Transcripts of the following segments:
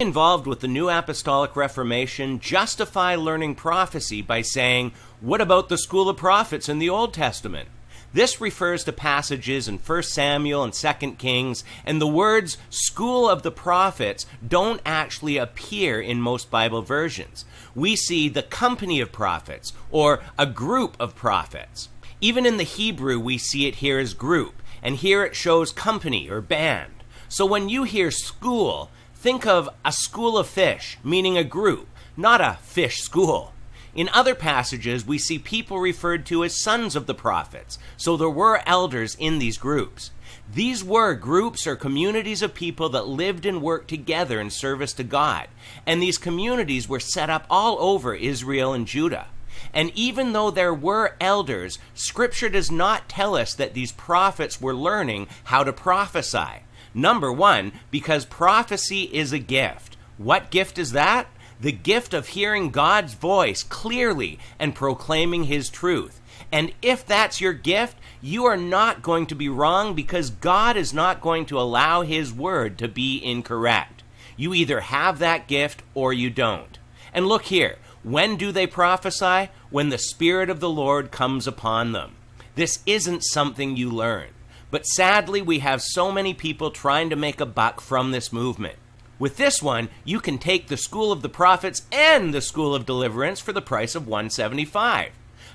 Involved with the New Apostolic Reformation justify learning prophecy by saying, what about the school of prophets in the Old Testament? This refers to passages in 1 Samuel and 2 Kings, and the words school of the prophets don't actually appear in most Bible versions. We see the company of prophets, or a group of prophets. Even in the Hebrew, we see it here as group, and here it shows company or band. So when you hear school, think of a school of fish, meaning a group, not a fish school. In other passages, we see people referred to as sons of the prophets, so there were elders in these groups. These were groups or communities of people that lived and worked together in service to God, and these communities were set up all over Israel and Judah. And even though there were elders, Scripture does not tell us that these prophets were learning how to prophesy. Number one, because prophecy is a gift. What gift is that? The gift of hearing God's voice clearly and proclaiming His truth. And if that's your gift, you are not going to be wrong because God is not going to allow His word to be incorrect. You either have that gift or you don't. And look here, when do they prophesy? When the Spirit of the Lord comes upon them. This isn't something you learn. But sadly, we have so many people trying to make a buck from this movement. With this one, you can take the School of the Prophets and the School of Deliverance for the price of $175.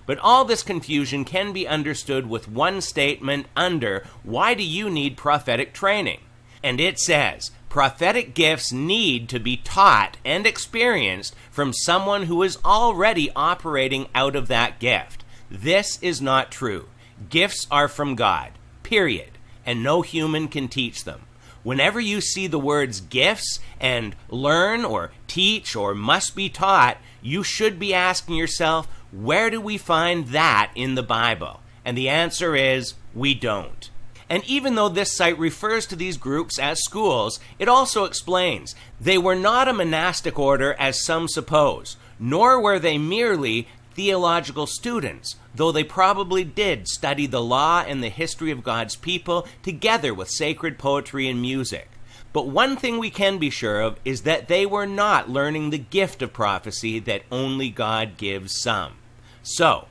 But all this confusion can be understood with one statement under, why do you need prophetic training? And it says, prophetic gifts need to be taught and experienced from someone who is already operating out of that gift. This is not true. Gifts are from God. Period. And no human can teach them. Whenever you see the words gifts and learn or teach or must be taught, you should be asking yourself, where do we find that in the Bible? And the answer is, we don't. And even though this site refers to these groups as schools, it also explains they were not a monastic order as some suppose, nor were they merely theological students, though they probably did study the law and the history of God's people together with sacred poetry and music. But one thing we can be sure of is that they were not learning the gift of prophecy that only God gives some. So,